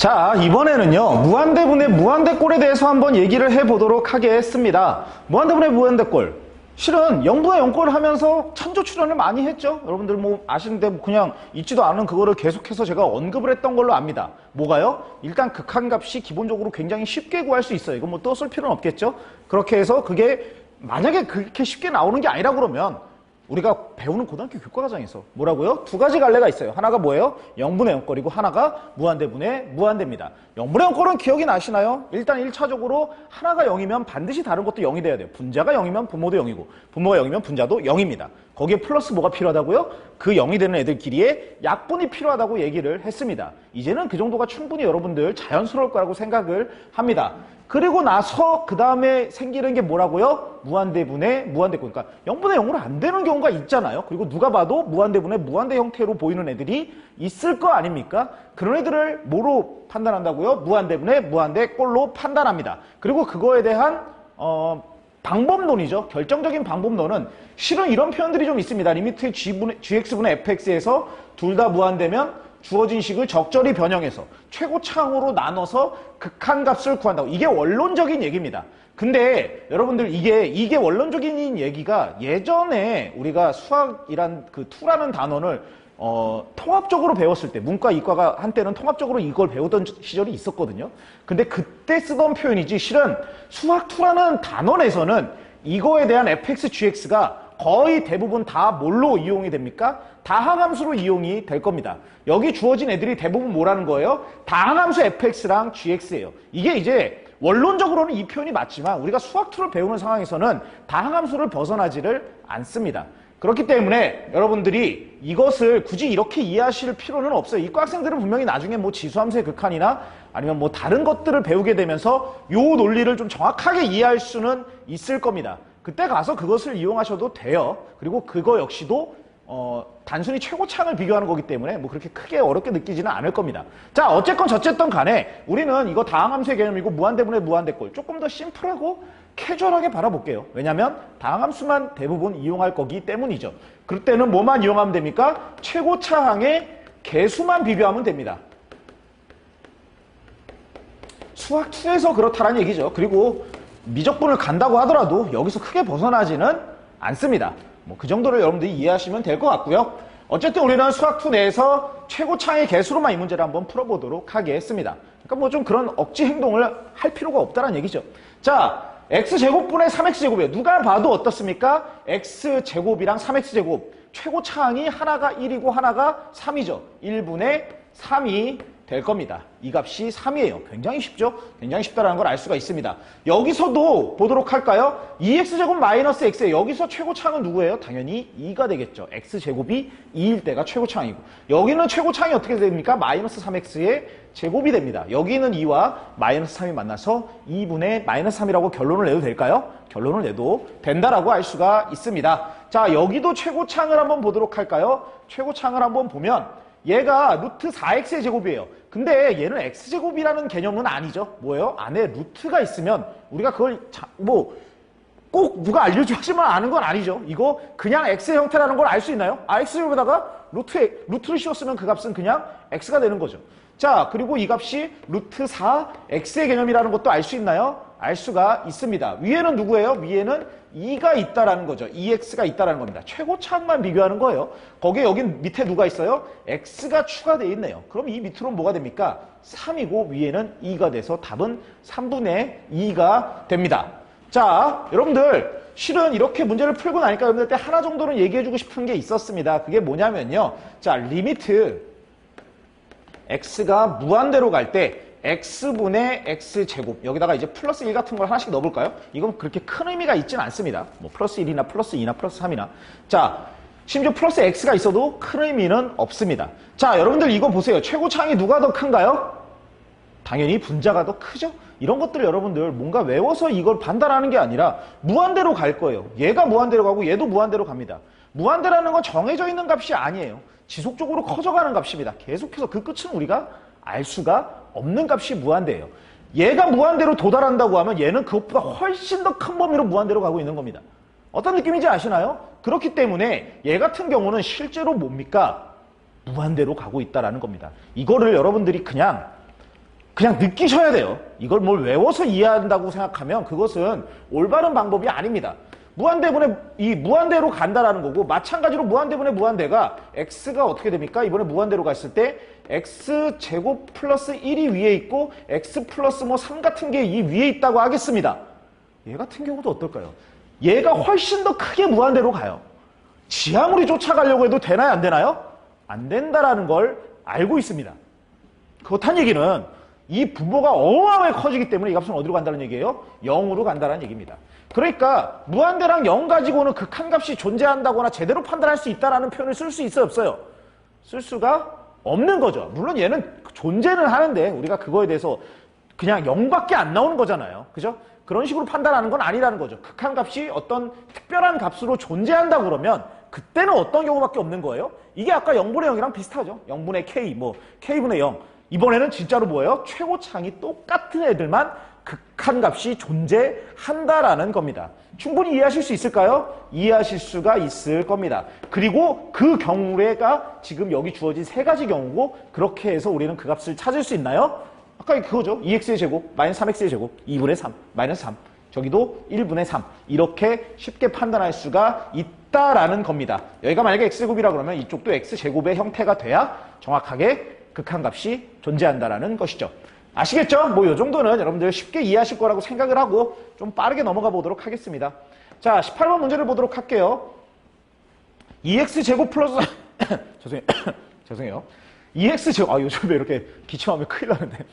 자, 이번에는요, 무한대분의 무한대꼴에 대해서 한번 얘기를 해보도록 하겠습니다. 무한대분의 무한대꼴. 실은 0분의 0꼴을 하면서 천조출연을 많이 했죠. 여러분들 뭐 아시는데 그냥 있지도 않은 그거를 계속해서 제가 언급을 했던 걸로 압니다. 뭐가요? 일단 극한값이 기본적으로 굉장히 쉽게 구할 수 있어요. 이건 뭐 또 쓸 필요는 없겠죠. 그렇게 해서 그게 만약에 그렇게 쉽게 나오는 게 아니라 그러면 우리가 배우는 고등학교 교과과정에서 뭐라고요? 두 가지 갈래가 있어요. 하나가 뭐예요? 0분의 0꼴이고 하나가 무한대분의 무한대입니다. 0분의 0꼴은 기억이 나시나요? 일단 1차적으로 하나가 0이면 반드시 다른 것도 0이 돼야 돼요. 분자가 0이면 분모도 0이고 분모가 0이면 분자도 0입니다. 거기에 플러스 뭐가 필요하다고요? 그 0이 되는 애들끼리의 약분이 필요하다고 얘기를 했습니다. 이제는 그 정도가 충분히 여러분들 자연스러울 거라고 생각을 합니다. 그리고 나서 그 다음에 생기는 게 뭐라고요? 무한대분의 무한대꼴. 그러니까 0분의 0으로 안 되는 경우가 있잖아요. 그리고 누가 봐도 무한대분의 무한대 형태로 보이는 애들이 있을 거 아닙니까? 그런 애들을 뭐로 판단한다고요? 무한대분의 무한대꼴로 판단합니다. 그리고 그거에 대한 방법론이죠. 결정적인 방법론은 실은 이런 표현들이 좀 있습니다. 리미트 gx분의 fx에서 둘 다 무한대면 주어진 식을 적절히 변형해서 최고차항으로 나눠서 극한값을 구한다고. 이게 원론적인 얘기입니다. 근데 여러분들 이게 원론적인 얘기가 예전에 우리가 수학이란 그 투라는 단원을 통합적으로 배웠을 때 문과 이과가 한때는 통합적으로 이걸 배우던 시절이 있었거든요. 근데 그때 쓰던 표현이지 실은 수학 투라는 단원에서는 이거에 대한 fx, gx가 거의 대부분 다 뭘로 이용이 됩니까? 다항함수로 이용이 될 겁니다. 여기 주어진 애들이 대부분 뭐라는 거예요? 다항함수 fx랑 gx예요. 이게 이제 원론적으로는 이 표현이 맞지만 우리가 수학2를 배우는 상황에서는 다항함수를 벗어나지를 않습니다. 그렇기 때문에 여러분들이 이것을 굳이 이렇게 이해하실 필요는 없어요. 이과 학생들은 분명히 나중에 뭐 지수함수의 극한이나 아니면 뭐 다른 것들을 배우게 되면서 요 논리를 좀 정확하게 이해할 수는 있을 겁니다. 그때 가서 그것을 이용하셔도 돼요. 그리고 그거 역시도 단순히 최고차항을 비교하는 거기 때문에 뭐 그렇게 크게 어렵게 느끼지는 않을 겁니다. 자, 어쨌건 저쨌든 간에 우리는 이거 다항함수의 개념이고 무한대분의 무한대꼴 조금 더 심플하고 캐주얼하게 바라볼게요. 왜냐하면 다항함수만 대부분 이용할 거기 때문이죠. 그럴 때는 뭐만 이용하면 됩니까? 최고차항의 개수만 비교하면 됩니다. 수학2에서 그렇다라는 얘기죠. 그리고 미적분을 간다고 하더라도 여기서 크게 벗어나지는 않습니다. 뭐 그 정도를 여러분들이 이해하시면 될 것 같고요. 어쨌든 우리는 수학2 내에서 최고차항의 개수로만 이 문제를 한번 풀어보도록 하겠습니다. 그러니까 뭐 좀 그런 억지 행동을 할 필요가 없다는 얘기죠. 자, x제곱분의 3x제곱이에요. 누가 봐도 어떻습니까? x제곱이랑 3x제곱 최고차항이 하나가 1이고 하나가 3이죠. 1분의 3이 될 겁니다. 이 값이 3이에요. 굉장히 쉽죠? 굉장히 쉽다는 걸 알 수가 있습니다. 여기서도 보도록 할까요? 2x제곱 마이너스 x예요. 여기서 최고차항은 누구예요? 당연히 2가 되겠죠. x제곱이 2일 때가 최고차항이고 여기는 최고차항이 어떻게 됩니까? 마이너스 3x의 제곱이 됩니다. 여기는 2와 마이너스 3이 만나서 2분의 마이너스 3이라고 결론을 내도 될까요? 결론을 내도 된다라고 알 수가 있습니다. 자, 여기도 최고차항을 한번 보도록 할까요? 최고차항을 한번 보면 얘가 루트 4x의 제곱이에요. 근데 얘는 x제곱이라는 개념은 아니죠. 뭐예요? 안에 루트가 있으면 우리가 그걸 꼭 누가 알려주지만 아는 건 아니죠. 이거 그냥 x의 형태라는 걸 알 수 있나요? x제곱에다가 루트를 씌웠으면 그 값은 그냥 x가 되는 거죠. 자, 그리고 이 값이 루트 4x의 개념이라는 것도 알 수 있나요? 알 수가 있습니다. 위에는 누구예요? 위에는 2가 있다라는 거죠. 2x가 있다라는 겁니다. 최고차항만 비교하는 거예요. 거기에 여기 밑에 누가 있어요? x가 추가되어 있네요. 그럼 이 밑으로는 뭐가 됩니까? 3이고 위에는 2가 돼서 답은 3분의 2가 됩니다. 자, 여러분들 실은 이렇게 문제를 풀고 나니까 여러분들한테 하나 정도는 얘기해주고 싶은 게 있었습니다. 그게 뭐냐면요. 자, 리미트 x가 무한대로 갈 때 x분의 x제곱 여기다가 이제 플러스 1 같은 걸 하나씩 넣어볼까요? 이건 그렇게 큰 의미가 있지는 않습니다. 뭐 플러스 1이나 플러스 2나 플러스 3이나 자, 심지어 플러스 x가 있어도 큰 의미는 없습니다. 자, 여러분들 이거 보세요. 최고차항이 누가 더 큰가요? 당연히 분자가 더 크죠? 이런 것들을 여러분들 뭔가 외워서 이걸 판단하는 게 아니라 무한대로 갈 거예요. 얘가 무한대로 가고 얘도 무한대로 갑니다. 무한대라는 건 정해져 있는 값이 아니에요. 지속적으로 커져가는 값입니다. 계속해서 그 끝은 우리가 알 수가 없는 값이 무한대예요. 얘가 무한대로 도달한다고 하면 얘는 그것보다 훨씬 더 큰 범위로 무한대로 가고 있는 겁니다. 어떤 느낌인지 아시나요? 그렇기 때문에 얘 같은 경우는 실제로 뭡니까? 무한대로 가고 있다라는 겁니다. 이거를 여러분들이 그냥 그냥 느끼셔야 돼요. 이걸 뭘 외워서 이해한다고 생각하면 그것은 올바른 방법이 아닙니다. 무한대분의 이 무한대로 간다라는 거고, 마찬가지로 무한대분의 무한대가 x가 어떻게 됩니까? 이번에 무한대로 갔을 때 x제곱 플러스 1이 위에 있고 x 플러스 뭐 3 같은 게 이 위에 있다고 하겠습니다. 얘 같은 경우도 어떨까요? 얘가 훨씬 더 크게 무한대로 가요. 지하물이 쫓아가려고 해도 되나요? 안 되나요? 안 된다라는 걸 알고 있습니다. 그렇다는 얘기는 이 분모가 어마어마하게 커지기 때문에 이 값은 어디로 간다는 얘기예요? 0으로 간다는 얘기입니다. 그러니까 무한대랑 0 가지고는 극한값이 존재한다거나 제대로 판단할 수 있다는 표현을 쓸 수 있어요? 없어요? 쓸 수가 없는 거죠. 물론 얘는 존재는 하는데 우리가 그거에 대해서 그냥 0밖에 안 나오는 거잖아요. 그죠? 그런 식으로 판단하는 건 아니라는 거죠. 극한값이 어떤 특별한 값으로 존재한다 그러면 그때는 어떤 경우밖에 없는 거예요? 이게 아까 0분의 0이랑 비슷하죠. 0분의 k, 뭐 k분의 0. 이번에는 진짜로 뭐예요? 최고차항이 똑같은 애들만 극한값이 존재한다라는 겁니다. 충분히 이해하실 수 있을까요? 이해하실 수가 있을 겁니다. 그리고 그 경우가 지금 여기 주어진 세 가지 경우고, 그렇게 해서 우리는 그 값을 찾을 수 있나요? 아까 그거죠. 2x의 제곱, 마이너스 3x의 제곱, 2분의 3, 마이너스 3. 저기도 1분의 3. 이렇게 쉽게 판단할 수가 있다라는 겁니다. 여기가 만약에 x제곱이라 그러면 이쪽도 x제곱의 형태가 돼야 정확하게 극한값이 존재한다라는 것이죠. 아시겠죠? 뭐 이 정도는 여러분들 쉽게 이해하실 거라고 생각을 하고 좀 빠르게 넘어가 보도록 하겠습니다. 자, 18번 문제를 보도록 할게요. 2x제곱 플러스 죄송해요. 2x제곱, 요즘에 이렇게 기침하면 큰일 나는데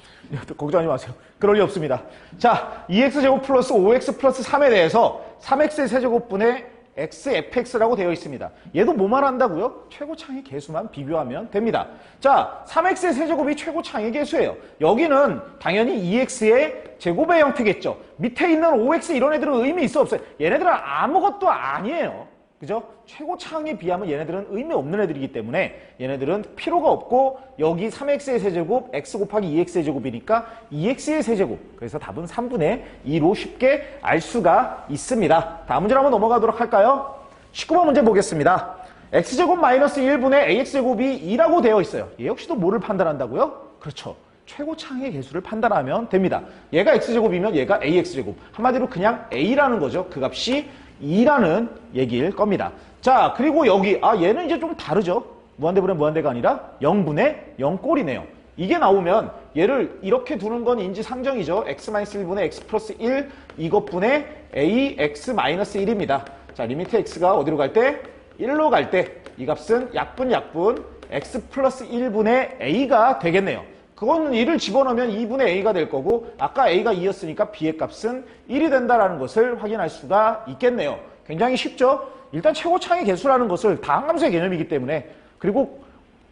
걱정하지 마세요. 그럴 리 없습니다. 자, 2x제곱 플러스 5x 플러스 3에 대해서 3x의 세제곱분의 xfx라고 되어 있습니다. 얘도 뭐만 한다고요? 최고차항의 개수만 비교하면 됩니다. 자, 3x의 세제곱이 최고차항의 개수예요. 여기는 당연히 2x의 제곱의 형태겠죠. 밑에 있는 5x 이런 애들은 의미 있어 없어요? 얘네들은 아무것도 아니에요. 그죠? 최고차항에 비하면 얘네들은 의미 없는 애들이기 때문에 얘네들은 필요가 없고, 여기 3x의 세제곱 x 곱하기 2x의 제곱이니까 2x의 세제곱. 그래서 답은 3분의 2로 쉽게 알 수가 있습니다. 다음 문제로 한번 넘어가도록 할까요? 19번 문제 보겠습니다. x제곱 마이너스 1분의 ax제곱이 2라고 되어 있어요. 얘 역시도 뭐를 판단한다고요? 그렇죠. 최고차항의 개수를 판단하면 됩니다. 얘가 x제곱이면 얘가 ax제곱. 한마디로 그냥 a라는 거죠. 그 값이 2라는 얘기일 겁니다. 자, 그리고 여기 얘는 이제 좀 다르죠. 무한대분의 무한대가 아니라 0분의 0꼴이네요. 이게 나오면 얘를 이렇게 두는 건 인지상정이죠. x-1분의 x 플러스 1 이것분의 ax-1입니다. 자, 리미트 x가 어디로 갈 때? 1로 갈 때 이 값은 약분 x 플러스 1분의 a가 되겠네요. 그거는 1을 집어넣으면 2분의 a가 될 거고, 아까 a가 2였으니까 b의 값은 1이 된다는 것을 확인할 수가 있겠네요. 굉장히 쉽죠? 일단 최고차항의 개수라는 것을 다항함수의 개념이기 때문에, 그리고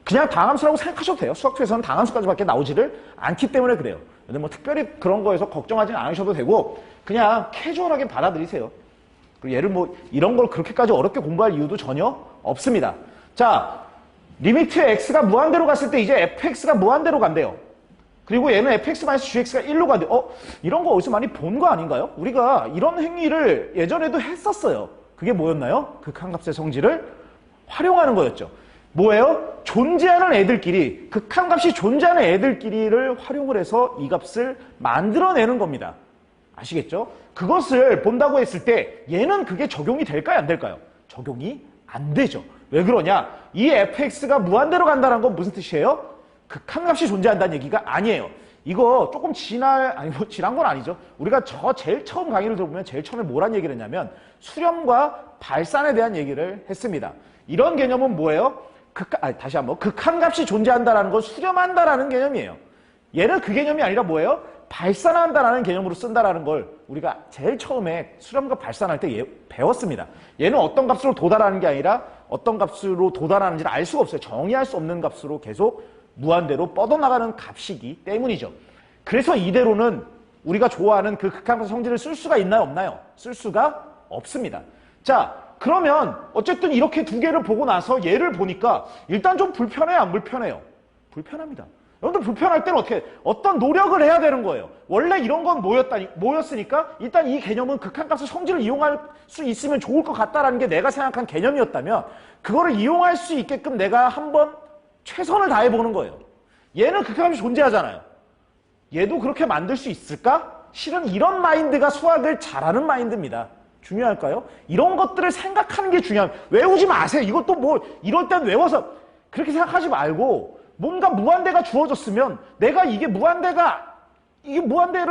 그냥 다항함수라고 생각하셔도 돼요. 수학투에서는 다항함수까지밖에 나오지를 않기 때문에 그래요. 근데 뭐 특별히 그런 거에서 걱정하지는 않으셔도 되고 그냥 캐주얼하게 받아들이세요. 그리고 얘를 뭐 이런 걸 그렇게까지 어렵게 공부할 이유도 전혀 없습니다. 자, 리미트 x가 무한대로 갔을 때 이제 fx가 무한대로 간대요. 그리고 얘는 fx-gx가 1로 간대요. 이런 거 어디서 많이 본 거 아닌가요? 우리가 이런 행위를 예전에도 했었어요. 그게 뭐였나요? 극한값의 성질을 활용하는 거였죠. 뭐예요? 존재하는 애들끼리, 극한값이 존재하는 애들끼리를 활용을 해서 이 값을 만들어내는 겁니다. 아시겠죠? 그것을 본다고 했을 때 얘는 그게 적용이 될까요? 안 될까요? 적용이 안 되죠. 왜 그러냐? 이 fx가 무한대로 간다는 건 무슨 뜻이에요? 극한값이 존재한다는 얘기가 아니에요. 이거 조금 지난 건 아니죠. 우리가 제일 처음 강의를 들어보면 제일 처음에 뭐란 얘기를 했냐면 수렴과 발산에 대한 얘기를 했습니다. 이런 개념은 뭐예요? 다시 한번. 극한값이 존재한다는 건 수렴한다라는 개념이에요. 얘는 그 개념이 아니라 뭐예요? 발산한다라는 개념으로 쓴다라는 걸 우리가 제일 처음에 수렴과 발산할 때 배웠습니다. 얘는 어떤 값으로 도달하는 게 아니라 어떤 값으로 도달하는지를 알 수가 없어요. 정의할 수 없는 값으로 계속 무한대로 뻗어나가는 값이기 때문이죠. 그래서 이대로는 우리가 좋아하는 그 극한값 성질을 쓸 수가 있나요? 없나요? 쓸 수가 없습니다. 자, 그러면 어쨌든 이렇게 두 개를 보고 나서 얘를 보니까 일단 좀 불편해요? 안 불편해요? 불편합니다. 여러분들 불편할 때는 어떤 노력을 해야 되는 거예요. 원래 이런 건 뭐였으니까 일단 이 개념은 극한값의 성질을 이용할 수 있으면 좋을 것 같다라는 게 내가 생각한 개념이었다면 그거를 이용할 수 있게끔 내가 한번 최선을 다해보는 거예요. 얘는 극한값이 존재하잖아요. 얘도 그렇게 만들 수 있을까? 실은 이런 마인드가 수학을 잘하는 마인드입니다. 중요할까요? 이런 것들을 생각하는 게 중요합니다. 외우지 마세요. 이것도 뭐 이럴 땐 외워서 그렇게 생각하지 말고 뭔가 무한대가 주어졌으면 내가 이게 무한대를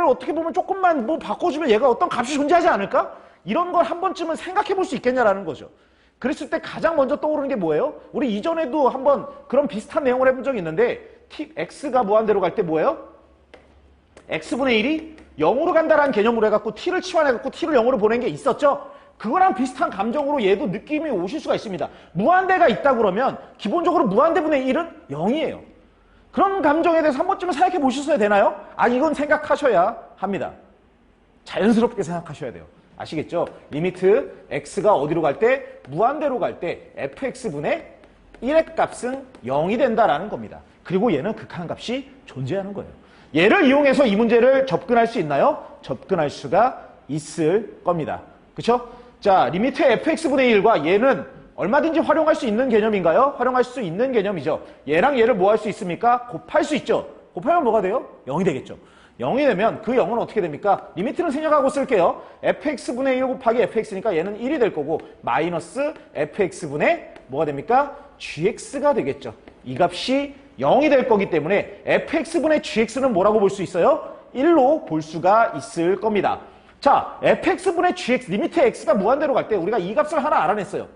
어떻게 보면 조금만 뭐 바꿔주면 얘가 어떤 값이 존재하지 않을까? 이런 걸 한 번쯤은 생각해 볼 수 있겠냐라는 거죠. 그랬을 때 가장 먼저 떠오르는 게 뭐예요? 우리 이전에도 한번 그런 비슷한 내용을 해본 적이 있는데 x가 무한대로 갈 때 뭐예요? x분의 1이 0으로 간다라는 개념으로 해갖고 t를 치환해갖고 t를 0으로 보낸 게 있었죠? 그거랑 비슷한 감정으로 얘도 느낌이 오실 수가 있습니다. 무한대가 있다 그러면 기본적으로 무한대분의 1은 0이에요. 그런 감정에 대해서 한 번쯤은 생각해 보셨어야 되나요? 아, 이건 생각하셔야 합니다. 자연스럽게 생각하셔야 돼요. 아시겠죠? 리미트 x가 어디로 갈 때? 무한대로 갈 때 fx분의 1의 값은 0이 된다라는 겁니다. 그리고 얘는 극한값이 존재하는 거예요. 얘를 이용해서 이 문제를 접근할 수 있나요? 접근할 수가 있을 겁니다. 그쵸? 자, 리미트 fx분의 1과 얘는 얼마든지 활용할 수 있는 개념인가요? 활용할 수 있는 개념이죠. 얘랑 얘를 뭐 할 수 있습니까? 곱할 수 있죠. 곱하면 뭐가 돼요? 0이 되겠죠. 0이 되면 그 0은 어떻게 됩니까? 리미트는 생략하고 쓸게요. fx분의 1 곱하기 fx니까 얘는 1이 될 거고 마이너스 fx분의 뭐가 됩니까? gx가 되겠죠. 이 값이 0이 될 거기 때문에 fx분의 gx는 뭐라고 볼 수 있어요? 1로 볼 수가 있을 겁니다. 자, fx분의 gx, 리미트 x가 무한대로 갈 때 우리가 이 값을 하나 알아냈어요.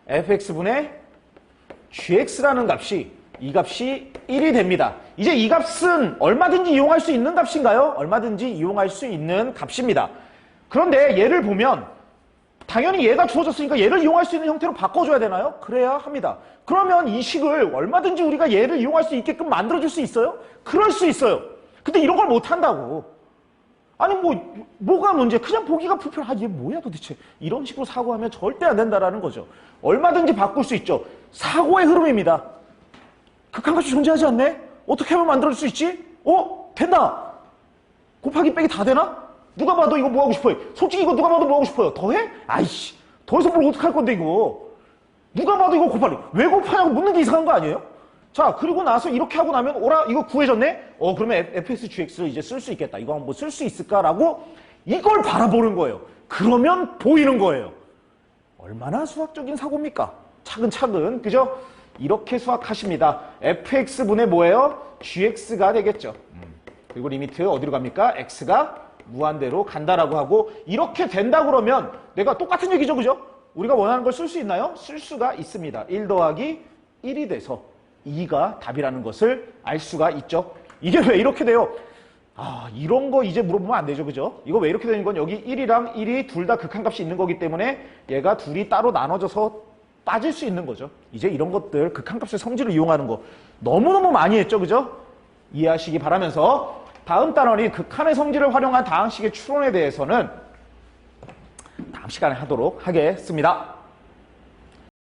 fx분의 gx라는 값이 이 값이 1이 됩니다. 이제 이 값은 얼마든지 이용할 수 있는 값인가요? 얼마든지 이용할 수 있는 값입니다. 그런데 얘를 보면 당연히 얘가 주어졌으니까 얘를 이용할 수 있는 형태로 바꿔줘야 되나요? 그래야 합니다. 그러면 이 식을 얼마든지 우리가 얘를 이용할 수 있게끔 만들어줄 수 있어요? 그럴 수 있어요. 근데 이런 걸 못한다고. 아니 뭐가 문제? 그냥 보기가 불편해. 아, 얘 뭐야 도대체. 이런 식으로 사고하면 절대 안 된다라는 거죠. 얼마든지 바꿀 수 있죠. 사고의 흐름입니다. 극한값이 존재하지 않네? 어떻게 하면 만들어줄 수 있지? 된다! 곱하기 빼기 다 되나? 누가 봐도 이거 뭐 하고 싶어요? 솔직히 이거 누가 봐도 뭐 하고 싶어요? 더해? 아이씨, 더해서 뭘 어떡할 건데 이거. 누가 봐도 이거 곱하기. 왜 곱하냐고 묻는 게 이상한 거 아니에요? 자, 그리고 나서 이렇게 하고 나면 오라 이거 구해졌네? 그러면 fxgx를 이제 쓸 수 있겠다. 이거 한번 쓸 수 있을까라고 이걸 바라보는 거예요. 그러면 보이는 거예요. 얼마나 수학적인 사고입니까? 차근차근, 그죠? 이렇게 수학하십니다. fx분의 뭐예요? gx가 되겠죠. 그리고 리미트 어디로 갑니까? x가 무한대로 간다라고 하고 이렇게 된다 그러면 내가 똑같은 얘기죠. 그죠? 우리가 원하는 걸 쓸 수 있나요? 쓸 수가 있습니다. 1 더하기 1이 돼서 2가 답이라는 것을 알 수가 있죠. 이게 왜 이렇게 돼요? 아, 이런 거 이제 물어보면 안 되죠. 그죠? 이거 왜 이렇게 되는 건 여기 1이랑 1이 둘 다 극한값이 있는 거기 때문에 얘가 둘이 따로 나눠져서 빠질 수 있는 거죠. 이제 이런 것들 극한값의 성질을 이용하는 거 너무너무 많이 했죠. 그죠? 이해하시기 바라면서 다음 단원인 극한의 성질을 활용한 다항식의 추론에 대해서는 다음 시간에 하도록 하겠습니다.